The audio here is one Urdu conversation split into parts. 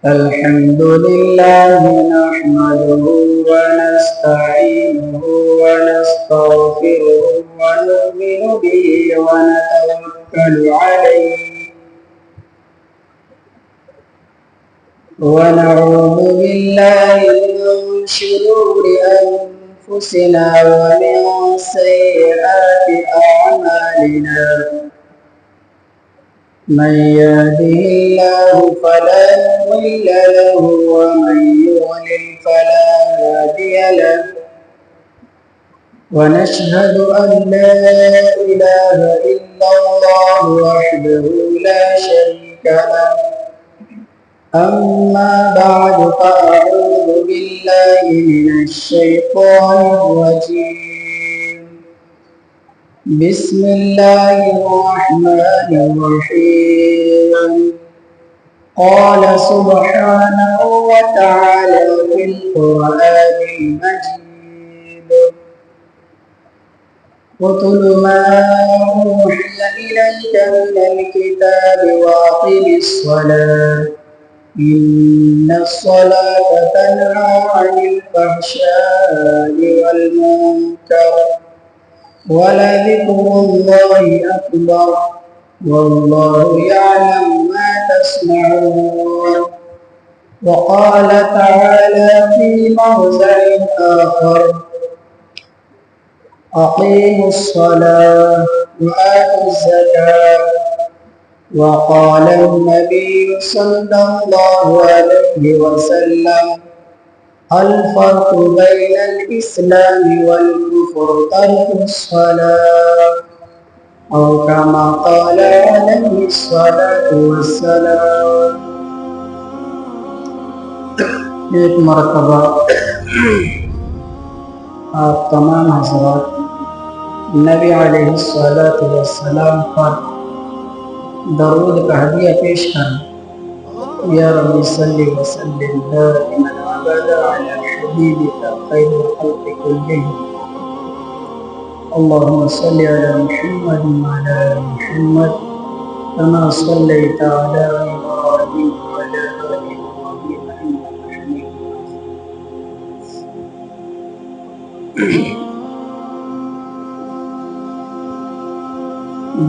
الحمد لله نحمده ونستعينه ونستغفره ونؤمن به ونتوكل عليه ونعوذ بالله من شرور أنفسنا ومن سيئات أعمالنا من يهده الله فلا مضل له ومن يضلل فلا هادي له ونشهد أن لا إله إلا الله وحده لا شريك له أما بعد فأعوذ بالله من الشيطان الرجيم بسم الله الرحمن الرحيم قال سبحانه وتعالى في القرآن المجيد اتل ما أوحي إليك من الكتاب وأقم الصلاة إن الصلاة تنهى عن الفحشاء والمنكر ولذكر الله أكبر والله يعلم ما تصنعون وقال تعالى في موضع آخر أقيموا الصلاة وآتوا الزكاة وقال النبي صلى الله عليه وسلم الفرق بين الإسلام والكفر ترك الصلاة أو كما قال عليه الصلاة والسلام ایک مرتبہ آپ تمام حضرات نبی علیہ الصلاۃ والسلام پر درود کا ہدیہ پیش کریں یا رب صلی وسلم دائما ابدا علی حبیبک خیر الخلق کلهم اللهم صل على محمد وعلى آل محمد كما صليت على إبراهيم وعلى آل إبراهيم إنك حميد مجيد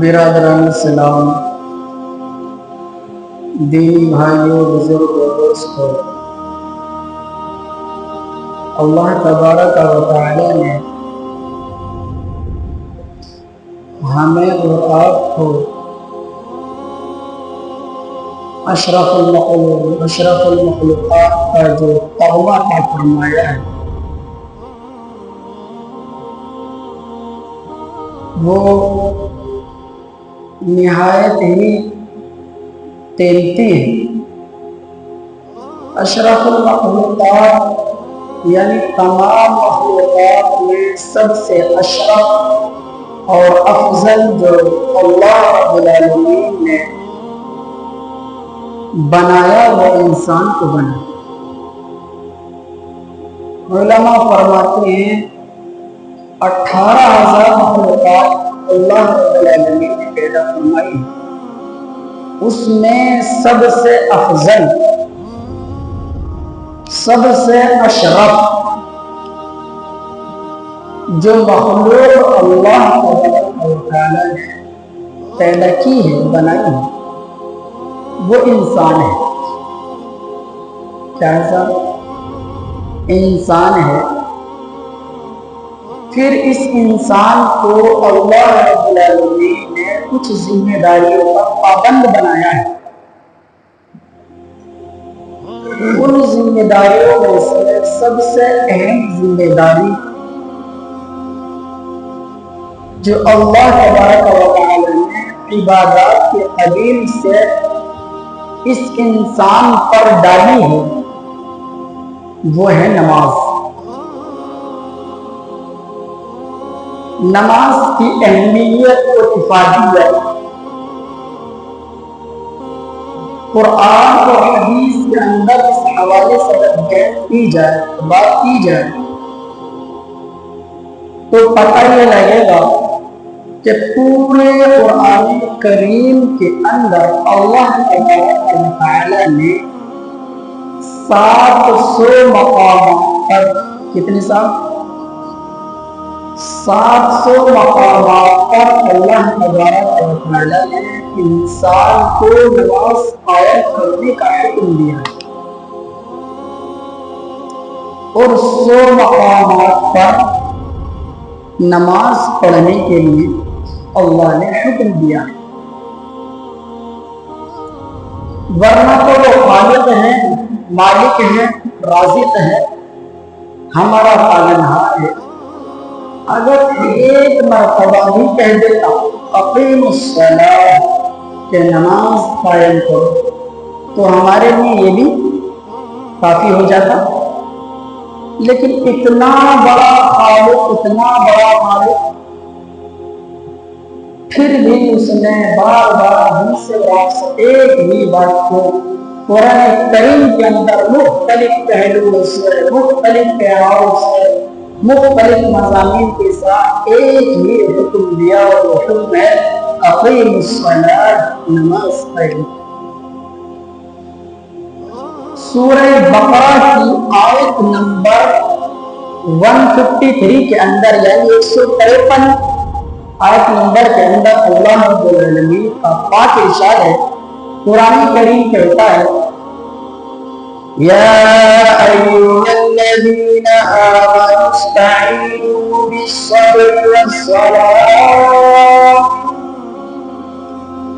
برادران السلام، دینی بھائیوں، بزرگوں، دوستوں، اللہ تبارک و تعالی نے ہمیں اور آپ کو اشرف المخلوقات کا جو تقویٰ عطا فرمایا ہے وہ نہایت ہی قیمتی ہے۔ اشرف المخلوقات یعنی تمام مخلوقات میں سب سے اشرف اور افضل جو اللہ رب العالمین نے بنایا وہ انسان کو بنا۔ علماء فرماتے ہیں 18,000 مخلوقات اللہ رب العالمین نے پیدا فرمائی، اس میں سب سے افضل، سب سے اشرف جو مخلوق اللہ تعالی نے پیدا کی ہے، بنائی ہے، وہ انسان ہے۔ کیا انسان ہے؟ پھر اس انسان کو اللہ رب العالمین نے کچھ ذمہ داریوں کا پابند بنایا ہے۔ ان ذمہ داریوں میں سے سب سے اہم ذمہ داری جو اللہ تبارک و تعالی نے عبادات کے قبیل سے اس انسان پر ڈالی ہے وہ ہے نماز۔ نماز کی اہمیت و افادیت قرآن اور حدیث کے اندر اس حوالے سے بات کی جائے تو پتہ یہ لگے گا کہ پورے قرآن کریم کے اندر اللہ تعالی نے 700 مقامات پر، کتنے سال؟ 700 مقامات پر اللہ تبارک و تعالیٰ نے انسان کو نماز قائم کرنے کا حکم دیا اور 100 مقامات پر نماز پڑھنے کے لیے اللہ نے حکم دیا، ورنہ تو وہ خالق ہیں، مالک ہیں، رازق ہے، ہمارا پالنہار ہے۔ اگر ایک مرتبہ ہی کہہ دیتا اقیم الصلاۃ کہ نماز قائم کرو تو ہمارے لیے یہ بھی کافی ہو جاتا، لیکن اتنا بڑا خالق، اتنا بڑا مالک، پھر بھی اس نے بار بار ہم سے ایک ہی بات کو قرآن کریم کے اندر مختلف پہلوؤں سے، مختلف پیراؤں سے، مختلف مضامین کے ساتھ ایک ہی حکم دیا، اور وہ حکم ہے اقیم الصلاۃ، نماز قائم۔ سورہ بقرہ کی آیت نمبر 153 کے اندر، یعنی 153 آیت نمبر کے اندر اللہ رب العالمین کا پاک ارشاد ہے، قرآن کریم کہتا ہے یا ایھا الذین آمنوا استعینوا بالصبر والصلاۃ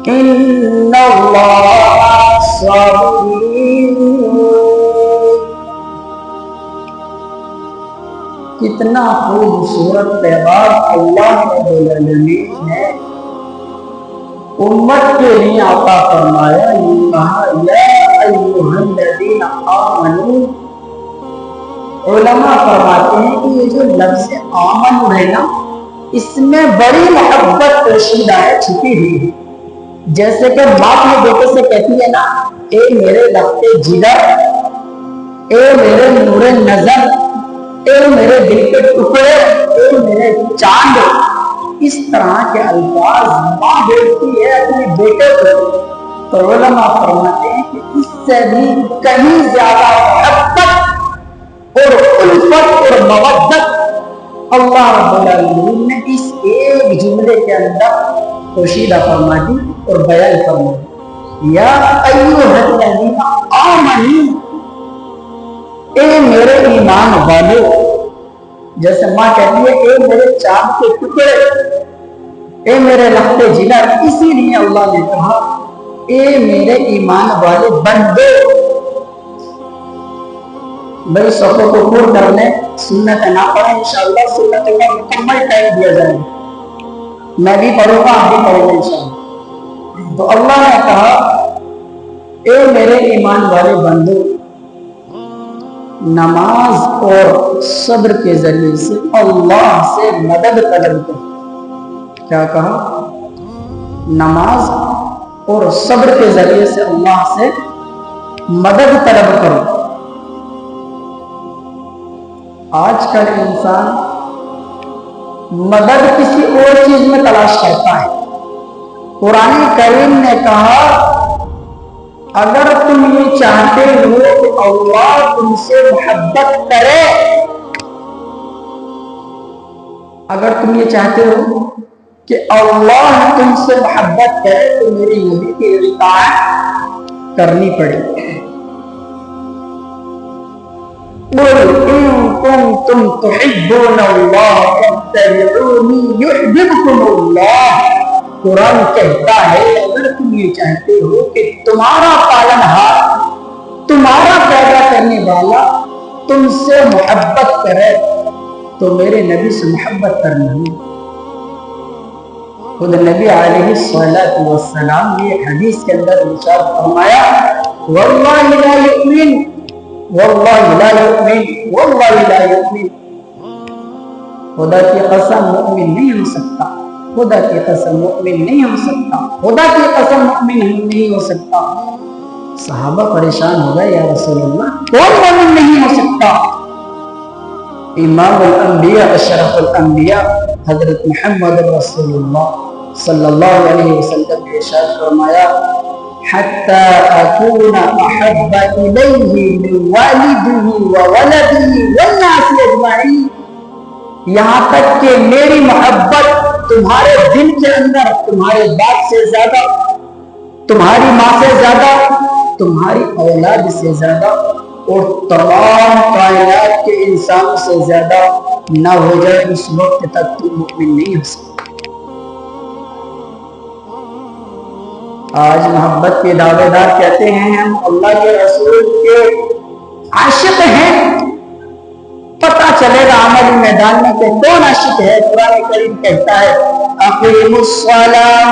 ان اللہ مع الصابرین۔ کتنا خوبصورت پیغام اللہ رب العالمین نے امت کے لیے عطا فرمایا، یہ کہا یا ایھا الذین آمنوا۔ علماء فرماتے ہیں کہ یہ جو لفظ آمن ہے نا، اس میں بڑی محبت پوشیدہ ہے، چھپی ہوئی ہے۔ جیسے کہ ماں اپنے بیٹے سے کہتی ہے نا اے میرے لخت جگر، اے میرے نور نظر، اے میرے دل کے ٹکڑے، اے میرے چاند، اس طرح کے الفاظ ماں بولتی ہے اپنے بیٹے کو، تو علماء فرماتے ہیں کہ اس سے بھی کہیں زیادہ محبت اور الفت اور مودت اللہ رب العالمین نے اس ایک جملے کے اندر پوشیدہ فرما دی اور بیان فرما دی، یا ایھا الذین آمنوا، اے میرے ایمان والو۔ جیسے ماں کہتی ہے اے میرے چاند کے ٹکڑے، اے میرے لخت جگر، اسی لیے اللہ نے کہا اے میرے ایمان والے بندے۔ بھائی سفوں کو پور کرنے، سنت نہ پڑھیں، انشاءاللہ سنت کا مکمل ٹائم دیا جائے گا، میں بھی پڑھوں گا، آپ بھی پڑھیں گے انشاءاللہ۔ تو اللہ نے کہا اے میرے ایمان والے بندو، نماز اور صبر کے ذریعے سے اللہ سے مدد طلب کرو۔ کیا کہا؟ نماز اور صبر کے ذریعے سے اللہ سے مدد طلب کرو۔ آج کل انسان مدد کسی اور چیز میں تلاش کرتا ہے۔ قرآن کریم نے کہا اگر تم یہ چاہتے ہو کہ اللہ تم سے محبت کرے، اگر تم یہ چاہتے ہو کہ اللہ تم سے محبت کرے تو میری نبی کی اطاعت کرنی پڑے۔ قُلْ إِن كُنتُمْ تُحِبُّونَ اللَّهَ فَاتَّبِعُونِي يُحْبِبْكُمُ اللَّهُ۔ قرآن کہتا ہے اگر تم یہ چاہتے ہو کہ تمہارا پالنہار، تمہارا پیدا کرنے والا تم سے محبت کرے تو میرے نبی سے محبت کرنا ہے۔ خود نبی علیہ السلام نے حدیث کے اندر ارشاد فرمایا واللہ لا یؤمن، واللہ لا یؤمن، واللہ لا یؤمن، خدا کی قسم مؤمن نہیں ہو سکتا، خدا کی قسم مؤمن نہیں ہو سکتا، خدا کی قسم مؤمن نہیں ہو سکتا۔ صحابہ پریشان ہو گئے یا رسول اللہ کون مومن نہیں ہو سکتا؟ امام الانبیاء اشرف الانبیاء حضرت محمد رسول اللہ صلی اللہ علیہ وسلم نے ارشاد فرمایا حتى أكون أحب إليه من والده وولده والناس أجمعين، یہاں تک کہ میری محبت تمہارے دل کے اندر تمہارے باپ سے زیادہ، تمہاری ماں سے زیادہ، تمہاری اولاد سے زیادہ اور تمام کائنات کے انسان سے زیادہ نہ ہو جائے، اس وقت تک تم مؤمن نہیں ہو سکتے۔ آج محبت کے دعوے دار کہتے ہیں ہم اللہ کے رسول کے عاشق ہیں، پتہ چلے گا عملی میدان میں کہ کون عاشق ہے۔ قرآن کریم کہتا ہے اقیموا الصلاۃ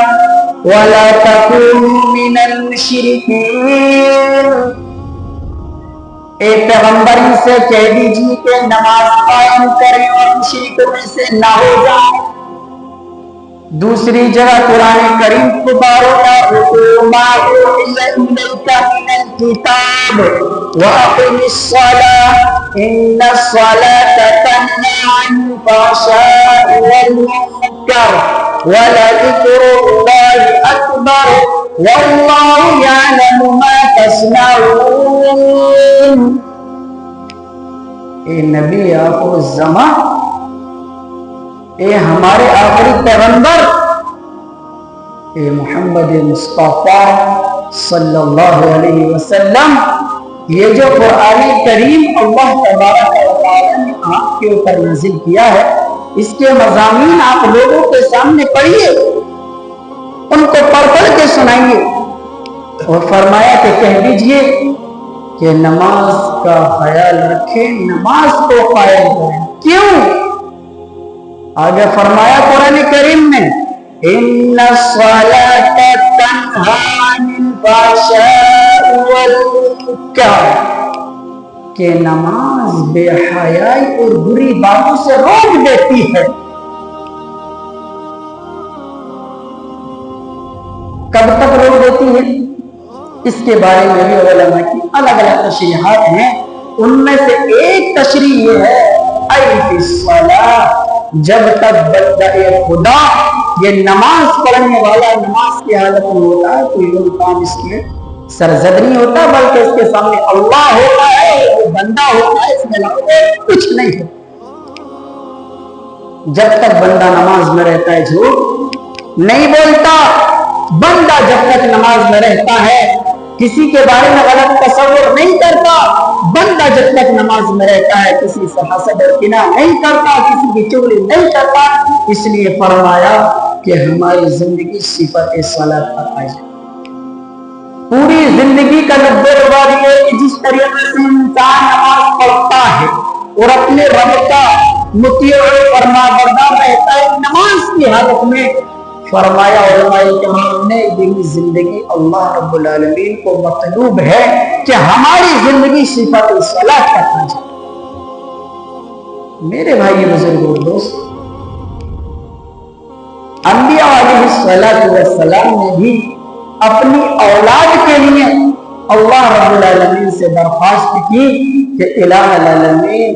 ولا تکونوا من المشرکین، اے پیغمبر سے کہہ دیجیے کہ نماز قائم کریں اور مشرکوں میں سے نہ ہو جائیں۔ دوسری جگہ قرآن کریم کو ما أوحي إليك من الكتاب وأقم الصلاة إن الصلاة تنهى عن الفحشاء والمنكر ولذكر الله أكبر والله يعلم ما تصنعون۔ اے نبی آخر الزمان، اے ہمارے آخری پیغمبر، اے محمد مصطفیٰ صلی اللہ علیہ وسلم، یہ جو قرآن کریم اللہ تبارک و تعالی نے آپ کے اوپر نازل کیا ہے، اس کے مضامین آپ لوگوں کے سامنے پڑھیے، ان کو پڑھ پڑھ کے سنائیے، اور فرمایا کہ کہہ دیجئے کہ نماز کا خیال رکھیں، نماز کو قائم کریں۔ کیوں؟ آگے فرمایا قرآن کریم میں ان الصلاۃ تنہی عن الفحشاء والمنکر، کہ نماز بے حیائی اور بری باتوں سے روک دیتی ہے۔ کب تک روک دیتی ہے؟ اس کے بارے میں بھی علماء کی الگ الگ تشریحات ہیں، ان میں سے ایک تشریح یہ ہے ای فی الصلاۃ، جب تک بندہ خدا یہ نماز پڑھنے والا نماز کی حالت میں ہوتا ہے، کوئی اور کام اس کے سرزد نہیں ہوتا، بلکہ اس کے سامنے اللہ ہوتا ہے، وہ بندہ ہوتا ہے، اس میں کچھ نہیں ہے۔ جب تک بندہ نماز میں رہتا ہے جھوٹ نہیں بولتا، بندہ جب تک نماز میں رہتا ہے کسی کے بارے میں غلط تصور نہیں کرتا، بندہ جب تک نماز میں رہتا ہے کسی سے حسد اور کینہ نہیں کرتا، کسی کی چغلی نہیں کرتا۔ اس لیے فرمایا کہ ہماری زندگی صفت صلاۃ پر آ جائے۔ پوری زندگی کا نظریہ یہ ہے کہ جس طریقے سے انسان نماز پڑھتا ہے اور اپنے رب کا مطیع و فرمانبردار رہتا ہے نماز کی حالت میں، فرمایا علماء کرام نے یہی زندگی اللہ رب العالمین کو مطلوب ہے کہ ہماری زندگی صفت صلاۃ پر آ جائے۔ میرے بھائی بزرگ اور دوست، انبیاء علیہ السلام نے بھی اپنی اولاد کے لیے اللہ رب العالمین سے درخواست کی کہ الہ العالمین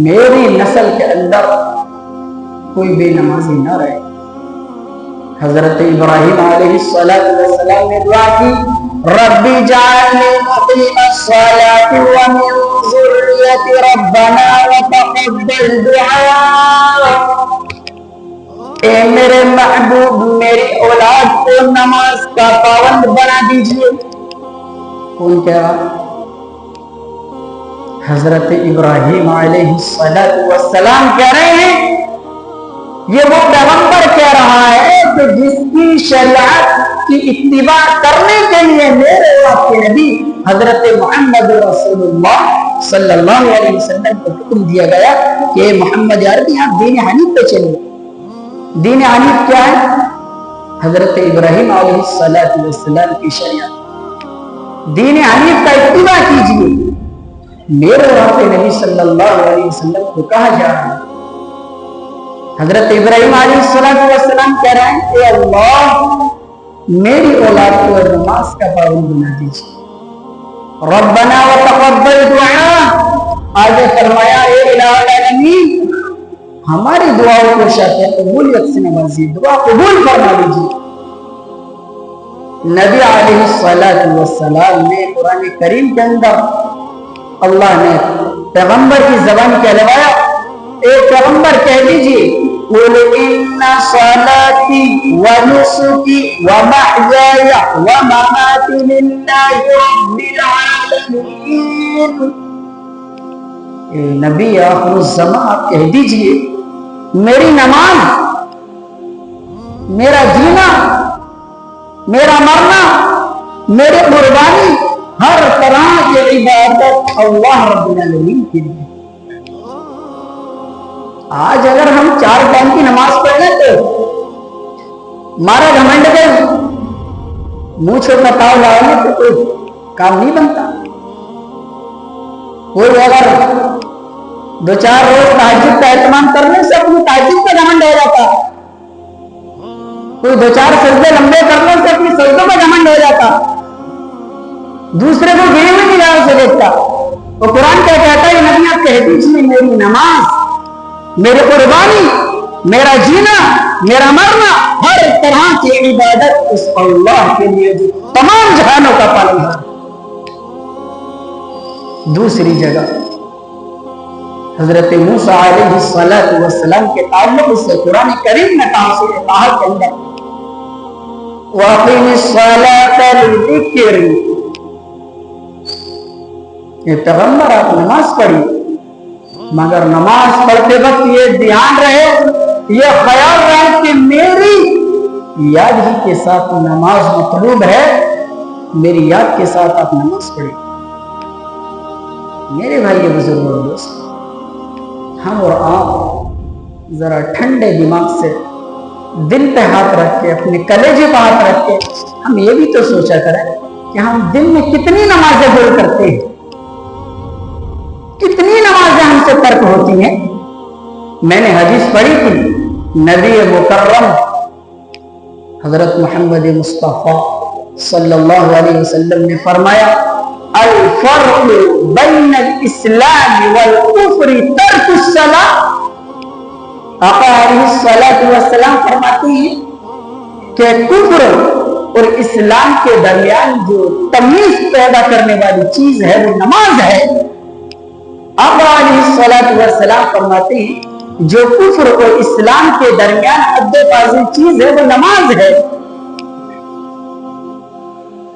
میری نسل کے اندر کوئی بے نمازی نہ رہے۔ حضرت ابراہیم علیہ السلام نے دعا کی رب اجعلنی مقیم الصلاۃ ومن ذریتی ربنا وتقبل دعاء، اے میرے محبوب میری اولاد کو نماز کا پابند بنا دیجئے۔ کون کہہ رہا؟ حضرت ابراہیم علیہ السلام کہہ رہے ہیں، یہ وہ پیغمبر کہہ رہا ہے کہ جس کی شریعت کی اتباع کرنے کے لیے میرے آپ کے نبی حضرت محمد رسول اللہ صلی اللہ علیہ وسلم کو حکم دیا گیا کہ محمد عربی آپ دین حنیف پہ چلیں۔ دین حنیف کیا ہے؟ حضرت ابراہیم علیہ السلام کی شریعت، دین حنیف کا اتباع کیجیے۔ میرے آپ کے نبی صلی اللہ علیہ وسلم کو کہا جا رہا ہے، حضرت ابراہیم علیہ السلام کہہ رہے ہیں کہ اللہ میری اولاد کو نماز کا پابند بنا دیجیے۔ ربنا وتقبل دعاء، آگے فرمایا اے الہ العالمین ہماری دعاؤں کو شرط قبولیت سے نوازیے، دعا قبول فرما لیجیے۔ نبی علیہ السلام نے قرآن کریم کے اندر اللہ نے پیغمبر کی زبان کہلوایا. ایک پیغمبر کہہ دیجئے قُلْ إِنَّ صَلَاتِي وَنُسُكِي وَمَحْيَايَ وَمَمَاتِي لِلَّهِ رَبِّ الْعَالَمِينَ. اے نبی آخر الزمان آپ کہہ دیجئے میری نماز، میرا جینا، میرا مرنا، میرے قربانی، ہر طرح کی عبادت اللہ رب العالمین کے لیے. آج اگر ہم 4 ٹائم کی نماز پڑھ لیں تو مارا گھمنڈ کے منہ چھوٹا تاؤ لائیں تو کوئی کام نہیں بنتا. کوئی اگر 2-4 روز تہجد کا اہتمام کرنے سے اپنی تہجد کا گھمنڈ ہو جاتا، کوئی 2-4 سجدے لمبے کرنے سے اپنی سجدوں کا گھمنڈ ہو جاتا، دوسرے کو گری ہوئی نگاہوں سے دیکھتا. وہ قرآن کیا کہتا ہے؟ نبی آپ کہہ دیجیے میری نماز، میری قربانی، میرا جینا، میرا مرنا، ہر طرح کی عبادت اس اللہ کے لیے جو تمام جہانوں کا پالنہار. دوسری جگہ حضرت موسیٰ علیہ السلام کے تعلق سے قرآن کریم نے کہا سورہ طٰہٰ کے اندر وَأَقِمِ الصَّلَاةَ لِذِكْرِي. یہ پیغمبر آپ نماز پڑھی، مگر نماز پڑھتے وقت یہ دھیان رہے، یہ خیال رہے کہ میری یاد ہی کے ساتھ نماز مطلوب ہے، میری یاد کے ساتھ آپ نماز پڑھیں. میرے بھائی بزرگ اور دوست، ہم اور آپ ذرا ٹھنڈے دماغ سے دل پہ ہاتھ رکھ کے، اپنے کلیجے پہ ہاتھ رکھ کے ہم یہ بھی تو سوچا کریں کہ ہم دن میں کتنی نمازیں دور کرتے ہیں، کتنی نمازیں ہم سے ترک ہوتی ہیں. میں نے حدیث پڑھی تھی، نبی مکرم حضرت محمد مصطفیٰ صلی اللہ علیہ وسلم نے فرمایا الفرق بین الاسلام والکفر ترک الصلاۃ. آقا علیہ السلام فرماتے ہیں کہ کفر اور اسلام کے درمیان جو تمیز پیدا کرنے والی چیز ہے وہ نماز ہے. آقا علیہ السلام فرماتے ہیں جو کفر اور اسلام کے درمیان حد فاصل چیز ہے وہ نماز ہے.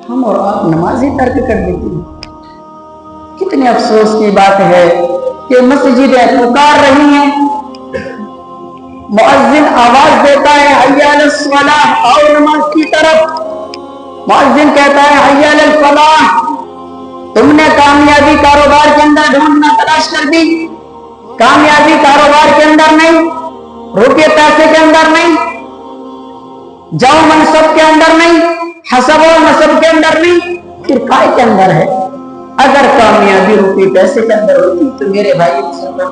ہم اور آپ نماز ہی ترک کر دیتے ہیں. کتنے افسوس کی بات ہے کہ مسجدیں پکار رہی ہیں، مؤذن آواز دیتا ہے حی علی الصلاۃ، آؤ نماز کی طرف. مؤذن کہتا ہے حی علی الفلاح. تم نے کامیابی کاروبار کے اندر ڈھونڈنا تلاش کر دی، کامیابی کاروبار کے اندر نہیں، روپے پیسے کے اندر نہیں، جاؤ منصب کے اندر نہیں، حسب و نسب کے اندر نہیں، پھر کائے کے اندر ہے. اگر کامیابی روپے پیسے کے اندر ہوتی تو میرے بھائی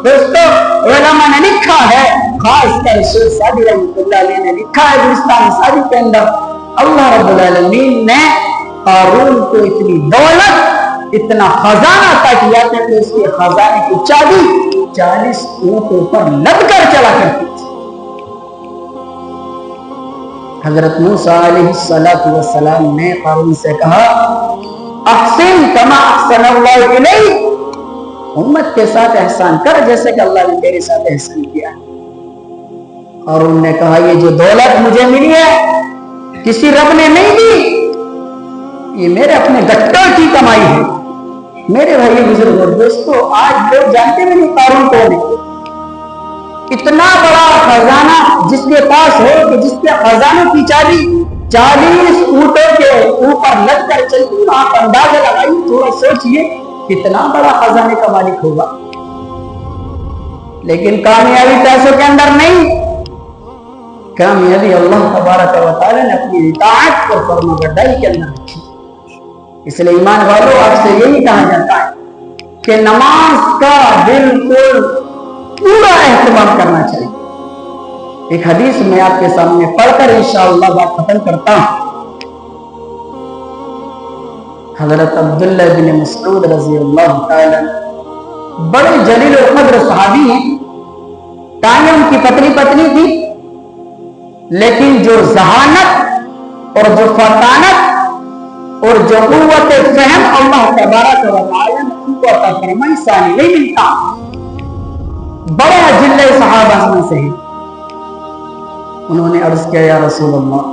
دوستو علماء نے لکھا ہے، خاص کر شیخ سعدی رحمۃ اللہ علیہ نے لکھا ہے گلستان سعدی کے اندر، اللہ رب العالمین نے قارون کو اتنی دولت، اتنا خزانہ عطا کیا کہ اس کے خزانے کی چابی 40 اونٹوں پر لد کر چلا کرتی تھی. حضرت موسیٰ علیہ السلام نے قارون سے کہا احسن کما احسن اللہ الیک، امت کے ساتھ احسان کر جیسے کہ اللہ نے تیرے ساتھ احسان کیا. قارون نے کہا یہ جو دولت مجھے ملی ہے کسی رب نے نہیں دی، یہ میرے اپنے گٹوں کی کمائی ہے. میرے بھائی بزرگ اور دوستو، آج لوگ جانتے بھی نہیں قارون کون ہے. اتنا بڑا خزانہ جس کے پاس ہو کہ جس کے خزانوں کی چابی 40 اونٹوں کے اوپر لگ کر چلتی، آپ اندازہ لگائیے، تھوڑا سوچئے کتنا بڑا خزانے کا مالک ہوگا. لیکن کامیابی پیسوں کے اندر نہیں، کامیابی اللہ تبارک و تعالی نے اپنی اطاعت اور فرما برداری کے اندر رکھی. اس لیے ایمان والوں آپ سے یہی کہا جاتا ہے کہ نماز کا بالکل پورا اہتمام کرنا چاہیے. ایک حدیث میں آپ کے سامنے پڑھ کر انشاءاللہ بات ختم کرتا ہوں. حضرت عبداللہ بن مسعود رضی اللہ تعالی بڑے جلیل و قدر صحابی ہیں. تانے ان کی پتلی پتلی تھی، لیکن جو ذہانت اور جو فطانت اور جو قوت فہم اللہ تبارک و تعالی نے ان کو عطا فرمائی ثانی نہیں ملتا. بڑا جلے صحابہ میں سے ہیں. انہوں نے عرض کیا یا رسول اللہ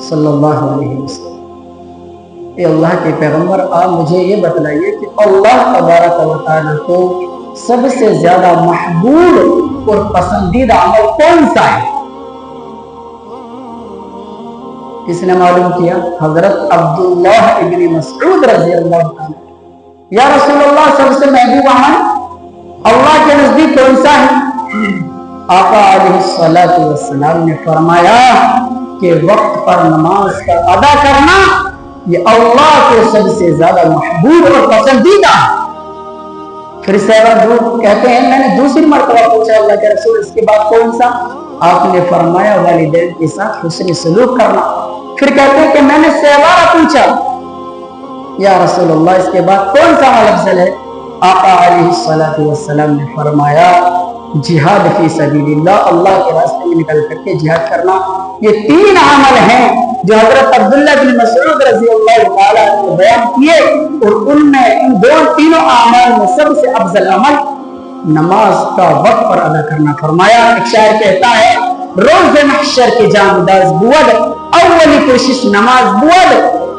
صلی اللہ علیہ وسلم، اے اللہ کے پیغمبر، آپ مجھے یہ بتلائیے کہ اللہ تبارک و تعالی کو سب سے زیادہ محبوب اور پسندیدہ عمل کون سا ہے؟ کس نے معلوم کیا؟ حضرت عبداللہ ابن مسعود رضی اللہ عنہ. یا رسول اللہ سب سے محبوب عمل اللہ کے نزدیک کون سا ہے؟ آقا علیہ الصلوۃ والسلام نے فرمایا کہ وقت پر نماز کا ادا کرنا یہ اللہ کو سب سے زیادہ محبوب اور پسندیدہ. پھر صحابہ کہتے ہیں میں نے دوسری مرتبہ پوچھا اللہ کے رسول اس کے بعد کون سا؟ آپ نے فرمایا والدین کے ساتھ حسن سلوک کرنا. پھر کہتے ہیں کہ میں نے صحابہ پوچھا یا رسول اللہ اس کے بعد کون سا عمل افضل ہے؟ آقا علیہ الصلوۃ والسلام نے فرمایا جہاد فی سبیل اللہ، اللہ کے راستے میں نکل کر کے جہاد کرنا. یہ تین عمل ہیں جو حضرت عبداللہ بن مسعود رضی اللہ تعالیٰ نے بیان کیے، اور ان میں ان تینوں اعمال میں سب سے افضل عمل نماز کا وقت پر ادا کرنا فرمایا. ایک شاعر کہتا ہے روز محشر کے جانداز بود، اولی کوشش نماز بود،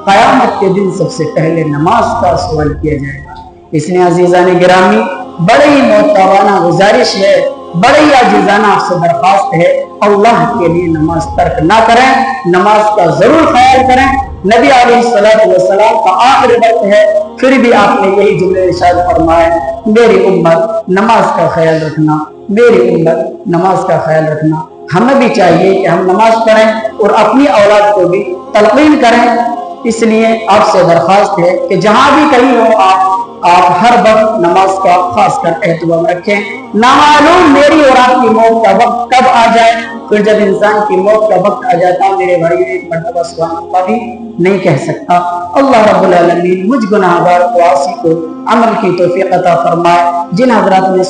قیامت کے دن سب سے پہلے نماز کا سوال کیا جائے گا. اس نے عزیزان گرامی بڑی محترمانہ گزارش ہے، بڑی عاجزانہ آپ سے درخواست ہے، اللہ کے لیے نماز ترک نہ کریں، نماز کا ضرور خیال کریں. نبی علیہ الصلوۃ والسلام کا آخری وقت ہے، پھر بھی آپ نے یہی جملے ارشاد فرمائے میری امت نماز کا خیال رکھنا، میری امت نماز کا خیال رکھنا. ہمیں بھی چاہیے کہ ہم نماز پڑھیں اور اپنی اولاد کو بھی تلقین کریں. اس لیے آپ سے درخواست ہے کہ جہاں بھی کہیں ہو آپ ہر وقت نماز کا خاص کر اہتمام رکھیں. نامعلوم میری اور آپ کی موت کا وقت کب آ جائے، پھر جب انسان کی موت کا وقت آ جاتا میرے بھائی ایک مرتبہ سبحان اللہ بھی نہیں کہہ سکتا. اللہ رب العالمین مجھ گناہگار کو عاصی کو عمل کی توفیق عطا فرمائے. جن حضرات نے